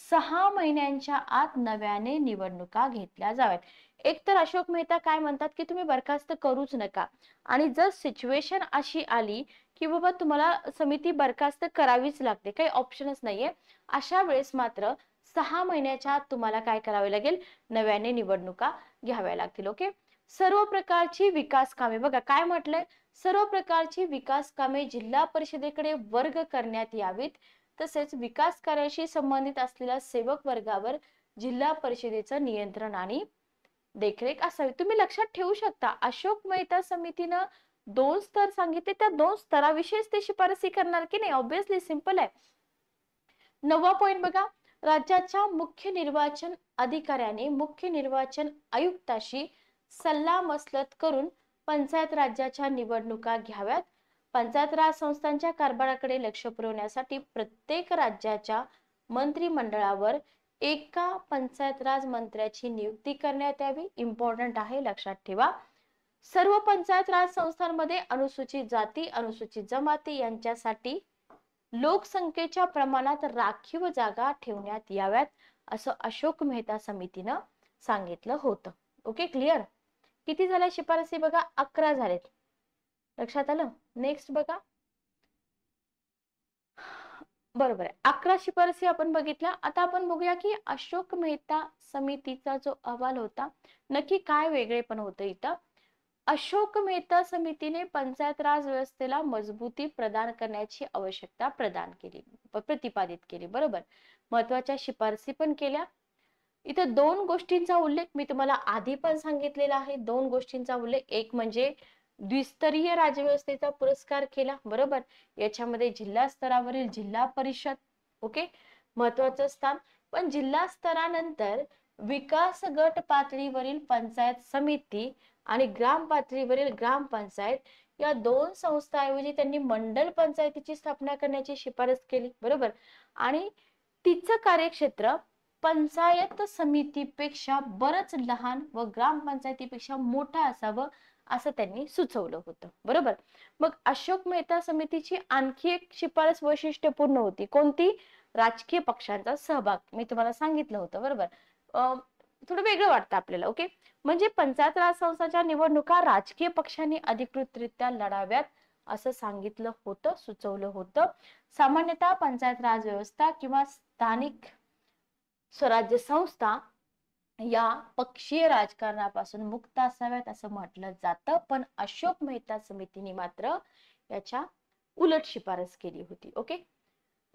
6 महिन्यांच्या आत नव्याने निवडणुका घेतल्या जाव्यात. एकतर अशोक मेहता काय म्हणतात की तुम्ही बरखास्त करूच नका, आणि जर सिच्युएशन अशी आली की बाबा तुम्हाला समिती बरखास्त करावीच लागते, काही ऑप्शनच नाहीये, अशा वेळेस मात्र 6 महिन्याच्या आत तुम्हाला काय करावे लागेल, नव्याने निवडणुका घ्याव्या लागतील. ओके. सर्व प्रकारची विकास कामे, बघा काय म्हटलंय, सर्व प्रकारची विकास कामे जिल्हा परिषदेकडे वर्ग करण्यात यावीत. तसेच विकास कार्याशी संबंधित असलेल्या सेवक वर्गावर जिल्हा परिषदेचं नियंत्रण आणि देखरेख असावी. तुम्ही लक्षात ठेवू शकता, अशोक मेहता समितीनं 2 स्तर सांगितले, त्या 2 स्तराविषयीच ते शिफारसी करणार की नाही. ऑब्विसली सिंपल आहे. 9वा पॉइंट बघा. राज्याच्या मुख्य निर्वाचन अधिकाऱ्याने मुख्य निर्वाचन आयुक्ताशी सल्ला मसलत करून पंचायत राज्याच्या निवडणुका घ्याव्यात. पंचायत राज संस्थांच्या कारभाराकडे लक्ष पुरवण्यासाठी प्रत्येक राज्याच्या मंत्रिमंडळावर एका पंचायत राज मंत्र्याची नियुक्ती करण्यात यावी. इम्पॉर्टंट आहे, लक्षात ठेवा. सर्व पंचायत राज संस्थांमध्ये अनुसूचित जाती, अनुसूचित जमाती यांच्यासाठी लोकसंख्येच्या प्रमाणात राखीव जागा ठेवण्यात याव्यात असं अशोक मेहता समितीनं सांगितलं होतं. ओके. क्लिअर. किती झाल्या शिफारसी बघा, 11 झालेत. लक्षात आलं. नेक्स्ट बघा. बरोबर आहे, 11 शिफारसी आपण बघितल्या. आता आपण बघूया की अशोक मेहता समितीचा जो अहवाल होता नक्की काय वेगळेपण होतं इथं. अशोक मेहता समितीने पंचायत राज व्यवस्थेला मजबूती प्रदान करण्याची आवश्यकता प्रतिपादित केली. बरोबर. महत्वाच्या शिफारसी पण केल्या. इथं 2 गोष्टींचा उल्लेख मी तुम्हाला आधी पण सांगितलेला आहे. 2 गोष्टींचा उल्लेख, एक म्हणजे द्विस्तरीय राज्यव्यवस्थेचा पुरस्कार केला. बरोबर. याच्यामध्ये जिल्हा स्तरावरील जिल्हा परिषद, ओके, महत्वाचं स्थान. पण जिल्हा स्तरानंतर विकास गट पातळीवरील पंचायत समिती आणि ग्राम पातळीवरील ग्रामपंचायत या 2 संस्थांऐवजी त्यांनी मंडल पंचायतीची स्थापना करण्याची शिफारस केली. बरोबर. आणि तिचं कार्यक्षेत्र पंचायत समितीपेक्षा बरच लहान व ग्रामपंचायतीपेक्षा मोठा असावं असं त्यांनी सुचवलं होतं. बरोबर. मग अशोक मेहता समितीची आणखी एक शिफारस वैशिष्ट्यपूर्ण होती. कोणती? राजकीय पक्षांचा सहभाग. मी तुम्हाला सांगितलं होतं. बरोबर. थोडं वेगळं वाटतं आपल्याला. ओके. म्हणजे पंचायत राज संस्थांच्या निवडणुका राजकीय पक्षांनी अधिकृतरित्या लढाव्यात असं सांगितलं होतं, सुचवलं होतं. सामान्यतः पंचायत राज व्यवस्था किंवा स्थानिक स्वराज्य संस्था या पक्षीय राजकारणापासून मुक्त असाव्यात असं म्हटलं जातं. पण अशोक मेहता समितीने मात्र याच्या उलट शिफारस केली होती. ओके.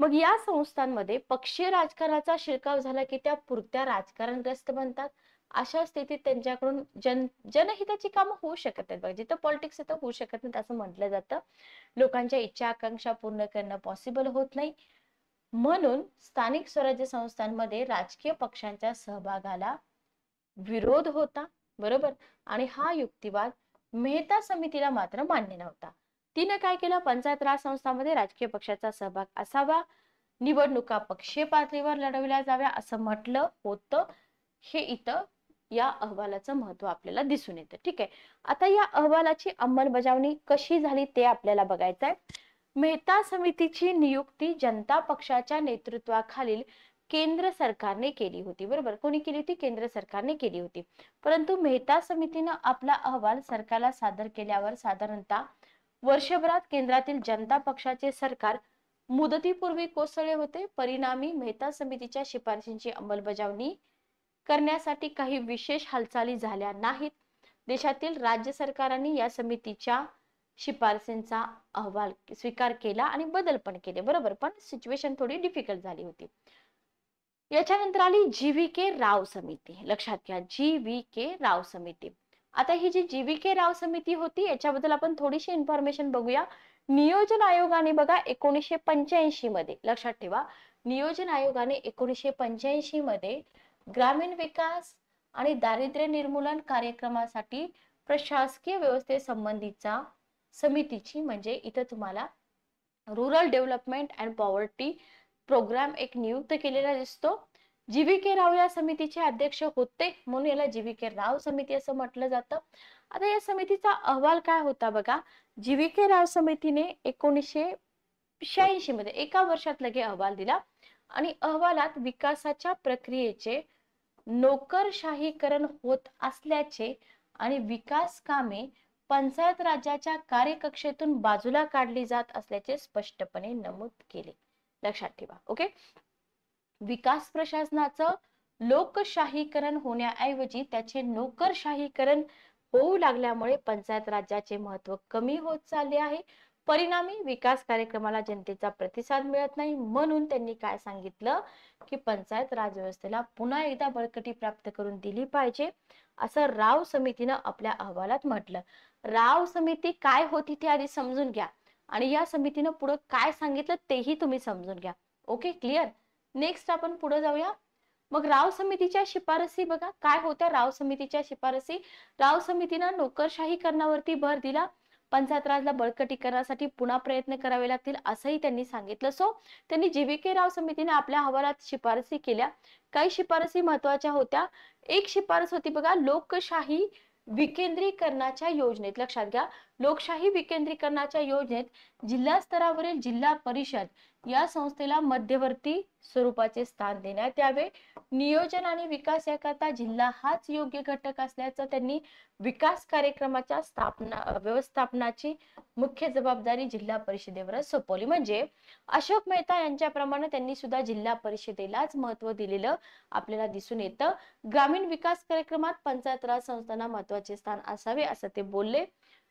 मग या संस्थांमध्ये पक्षीय राजकारणाचा शिरकाव झाला की त्या पुरत्या राजकारणग्रस्त बनतात. अशा स्थितीत त्यांच्याकडून जनहिताची कामं होऊ शकत नाहीत. जिथं पॉलिटिक्स येतं होऊ शकत नाहीत असं म्हटलं जातं. लोकांच्या इच्छा आकांक्षा पूर्ण करणं पॉसिबल होत नाही. म्हणून स्थानिक स्वराज्य संस्थांमध्ये राजकीय पक्षांच्या सहभागाला विरोध होता. बरोबर. आणि हा युक्तिवाद मेहता समितीला मात्र मान्य नव्हता. तिने काय केलं, पंचायत राज संस्थांमध्ये राजकीय पक्षाचा सहभाग असावा, निवडणुका पक्षीय पातळीवर लढवल्या जाव्या असं म्हटलं होतं. हे इथं या अहवालाचं महत्व आपल्याला दिसून येतं. ठीक आहे. आता या अहवालाची अंमलबजावणी कशी झाली ते आपल्याला बघायचं आहे. मेहता समितीची नियुक्ती जनता पक्षाच्या नेतृत्वाखालील केंद्र सरकारने केली होती, बरोबर. कोणी केली होती? केंद्र सरकारने केली होती. परंतु मेहता समितीनं आपला अहवाल सरकारला सादर केल्यावर साधारणतः वर्षभरात केंद्रातील जनता पक्षाचे सरकार मुदतीपूर्वी कोसळले होते. परिणामी मेहता समितीच्या शिफारशींची अंमलबजावणी करण्यासाठी काही विशेष हालचाली झाल्या नाहीत. देशातील राज्य सरकारांनी या समितीच्या शिफारसींचा अहवाल स्वीकार केला आणि बदल पण केले, बरोबर. पण सिच्युएशन थोडी डिफिकल्ट झाली होती. याच्यानंतर आली जी.व्ही.के. राव समिती. लक्षात घ्या, जी.व्ही.के. राव समिती. आता ही जी जी.व्ही.के. राव समिती होती याच्याबद्दल आपण थोडीशी इन्फॉर्मेशन बघूया. नियोजन आयोगाने बघा 1985 मध्ये, लक्षात ठेवा, नियोजन आयोगाने 1985 मध्ये ग्रामीण विकास आणि दारिद्र्य निर्मूलन कार्यक्रमासाठी प्रशासकीय व्यवस्थेसंबंधीचा समितीची, म्हणजे इथं तुम्हाला rural development and poverty programme एक नियुक्त केलेला दिसतो. जी.व्ही.के. राव या समितीचे अध्यक्ष होते, म्हणून याला जी.व्ही.के. राव समिती असं म्हटलं जातं. आता या समितीचा अहवाल काय होता बघा. जी.व्ही.के. राव समितीने 1986 मध्ये एका वर्षात लगे अहवाल दिला आणि अहवालात विकासाच्या प्रक्रियेचे नोकरशाहीकरण होत असल्याचे आणि विकास कामे पंचायत राज्याच्या कार्यकक्षेतून बाजूला काढली जात असल्याचे स्पष्टपणे नमूद केले. लक्षात ठेवा. ओके. विकास प्रशासनाचं लोकशाहीकरण होण्याऐवजी त्याचे नोकरशाहीकरण होऊ लागल्यामुळे पंचायत राज्याचे महत्व कमी होत चालले आहे. परिणामी विकास कार्यक्रमाला जनतेचा प्रतिसाद मिळत नाही. म्हणून त्यांनी काय सांगितलं की पंचायत राज व्यवस्थेला पुन्हा एकदा बळकटी प्राप्त करून दिली पाहिजे, असं राव समितीनं आपल्या अहवालात म्हटलं. राव समिती काय होती ते आधी समजून घ्या आणि या समितीनं पुढे काय सांगितलं तेही तुम्ही समजून घ्या. Okay, clear. नेक्स्ट आपण पुढे जाऊया. मग राव समितीच्या शिफारसी बघा काय होत्या. राव समितीच्या शिफारसी, राव समितीनं नोकरशाहीकरणावरती भर दिला. पंचायत राजला बळकटीकरणासाठी पुन्हा प्रयत्न करावे लागतील असंही त्यांनी सांगितलं. सो त्यांनी जी.व्ही.के. राव समितीने आपल्या अहवालात शिफारसी केल्या. काही शिफारसी महत्वाच्या होत्या. एक शिफारस होती बघा, लोकशाही विकेंद्रीकरणाच्या योजनेत. लक्षात घ्या, लोकशाही विकेंद्रीकरणाच्या योजनेत जिल्हा स्तरावरील जिल्हा परिषद या संस्थेला मध्यवर्ती स्वरूपाचे स्थान देण्यात यावे. नियोजन आणि विकास याकरता जिल्हा हाच योग्य घटक असल्याचं त्यांनी विकास कार्यक्रमाच्या व्यवस्थापनाची मुख्य जबाबदारी जिल्हा परिषदेवर सोपवली. म्हणजे अशोक मेहता यांच्याप्रमाणे त्यांनी सुद्धा जिल्हा परिषदेलाच महत्व दिलेलं आपल्याला दिसून येतं. ग्रामीण विकास कार्यक्रमात पंचायत राज संस्थांना महत्वाचे स्थान असावे असं ते बोलले.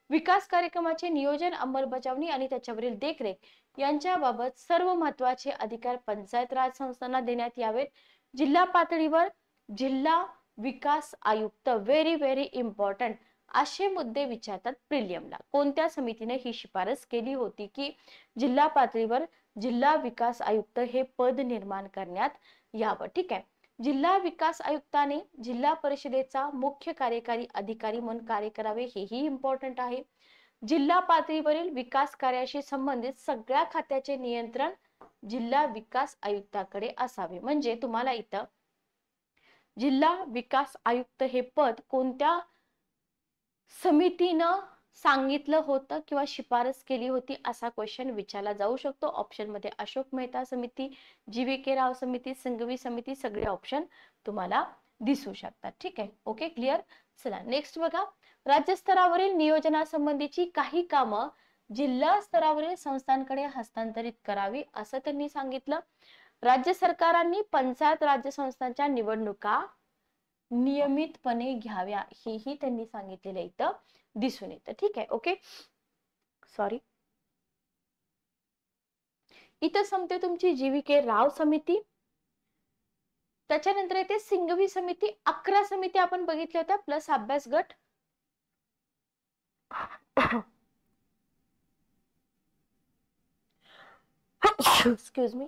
विकास कार्यक्रमाचे नियोजन, अंमलबजावणी आणि त्याच्यावरील देखरेख यांच्याबाबत सर्व महत्वाचे अधिकार पंचायत राज संस्थांना देण्यात यावेत. जिल्हा पातळीवर जिल्हा विकास आयुक्त, व्हेरी व्हेरी इम्पॉर्टंट, असे मुद्दे विचारतात प्रिलियमला. कोणत्या समितीने ही शिफारस केली होती की जिल्हा पातळीवर जिल्हा विकास आयुक्त हे पद निर्माण करण्यात यावं. ठीक आहे. जिल्हा विकास आयुक्ताने जिल्हा परिषदेचा मुख्य कार्यकारी अधिकारी म्हणून कार्य करावे, हेही इम्पॉर्टंट आहे. जिल्हा पातळीवरील विकास कार्याशी संबंधित सगळ्या खात्याचे नियंत्रण जिल्हा विकास आयुक्ताकडे असावे. म्हणजे तुम्हाला इथं जिल्हा विकास आयुक्त हे पद कोणत्या समितीनं सांगितलं होतं किंवा शिफारस केली होती असा क्वेश्चन विचारला जाऊ शकतो. ऑप्शन मध्ये अशोक मेहता समिती, जी.व्ही.के. राव समिती, संघवी समिती, सगळे ऑप्शन तुम्हाला दिसू शकतात. ठीक आहे. Okay, clear. चला नेक्स्ट बघा. राज्य स्तरावरील नियोजनासंबंधीची काही कामं जिल्हा स्तरावरील संस्थांकडे हस्तांतरित करावी असं त्यांनी सांगितलं. राज्य सरकारांनी पंचायत राज्य संस्थांच्या निवडणुका नियमितपणे घ्याव्या, हेही त्यांनी सांगितलेलं इथं दिसून येतं. ठीक आहे. ओके, सॉरी, इथं संपते तुमची जी.व्ही.के. राव समिती. त्याच्यानंतर येते सिंघवी समिती. 11 समिती आपण बघितल्या होत्या प्लस अभ्यास गट. Excuse me.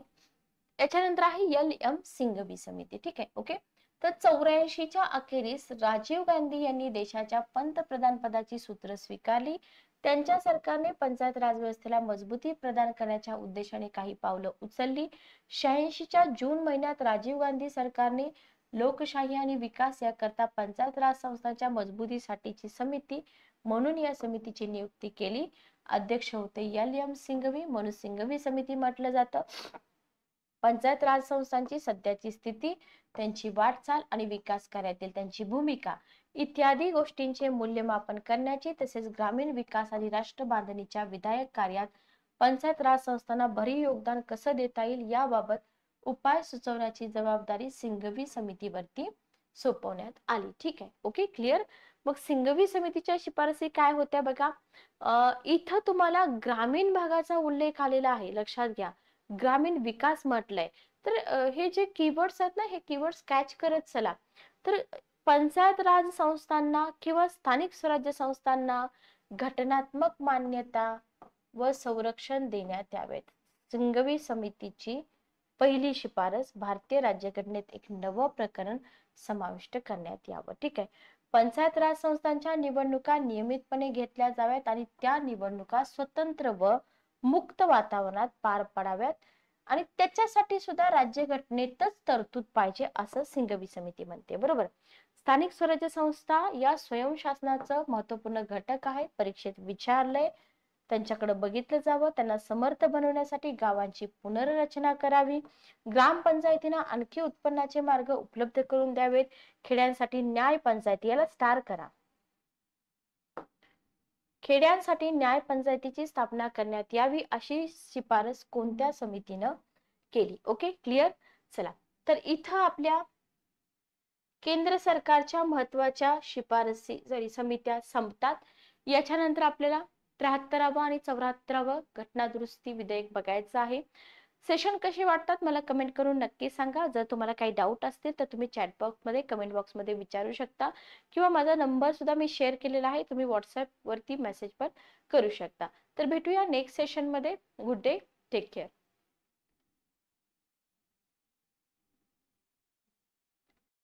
याच्यानंतर आहे एल.एम. सिंघवी समिती. ठीक आहे. ओके. तर 84च्या अखेरीस राजीव गांधी यांनी देशाच्या पंतप्रधान पदाची सूत्र स्वीकारली. त्यांच्या सरकारने पंचायत राज व्यवस्थेला मजबूती प्रदान करण्याच्या उद्देशाने काही पावलं उचलली. 86च्या जून महिन्यात राजीव गांधी सरकारने लोकशाही आणि विकास याकरता पंचायत राज संस्थांच्या मजबूतीसाठीची समिती म्हणून या समितीची नियुक्ती केली. अध्यक्ष होते एल.एम. सिंघवी, म्हणून सिंघवी समिती म्हटलं जातं. पंचायत राज संस्थांची सध्याची स्थिती, त्यांची वाटचाल आणि विकास कार्यातील त्यांची भूमिका इत्यादी गोष्टींचे मूल्यमापन करण्याची, तसेच ग्रामीण विकास आणि राष्ट्र बांधणीच्या विधायक कार्यात पंचायत राज संस्थांना भरीव योगदान कसं देता येईल याबाबत उपाय सुचवण्याची जबाबदारी सिंघवी समितीवरती सोपवण्यात आली. ठीक आहे, ओके, क्लिअर. मग सिंघवी समितीच्या शिफारसी काय होत्या बघा. इथं तुम्हाला ग्रामीण भागाचा उल्लेख आलेला आहे, लक्षात घ्या. ग्रामीण विकास म्हटलंय, तर हे जे कीवर्ड्स आहेत ना, हे कीवर्ड्स कॅच करत चला. तर पंचायत राज संस्थांना किंवा स्थानिक स्वराज्य संस्थांना घटनात्मक मान्यता व संरक्षण देण्यात यावेत. सिंघवी समितीची पहिली शिफारस, भारतीय राज्यघटनेत एक नवं प्रकरण समाविष्ट करण्यात यावं. ठीक आहे. पंचायत राज संस्थांच्या निवडणुका नियमितपणे घेतल्या जाव्यात आणि त्या निवडणुका स्वतंत्र व मुक्त वातावरणात पार पडाव्यात आणि त्याच्यासाठी सुद्धा राज्यघटनेतच तरतूद पाहिजे असं सिंघवी समिती म्हणते. बरोबर. स्थानिक स्वराज्य संस्था या स्वयंशासनाचं महत्वपूर्ण घटक आहे. परीक्षेत विचारलंय, त्यांच्याकडे बघितलं जावं. त्यांना समर्थ बनवण्यासाठी गावांची पुनर्रचना करावी. ग्रामपंचायतींना आणखी उत्पन्नाचे मार्ग उपलब्ध करून द्यावेत. खेड्यांसाठी न्याय पंचायती, याला स्टार करा. खेड्यांसाठी न्याय पंचायतीची स्थापना करण्यात यावी अशी शिफारस कोणत्या समितीनं केली? Okay, clear. चला, तर इथं आपल्या केंद्र सरकारच्या महत्वाच्या शिफारसी समित्या संपतात. याच्यानंतर आपल्याला 73वा आणि 74वा घटना दुरुस्ती विधेयक बघायचं आहे. सेशन कसे वाटतात मला कमेंट करून नक्की सांगा. जर तुम्हाला काही डाऊट असतील तर तुम्ही चॅट बॉक्स मध्ये, कमेंट बॉक्स मध्ये विचारू शकता किंवा माझा नंबर सुद्धा मी शेअर केलेला आहे, तुम्ही व्हॉट्सअप वरती मेसेज पण करू शकता. तर भेटूया नेक्स्ट सेशन मध्ये. Good day, take care.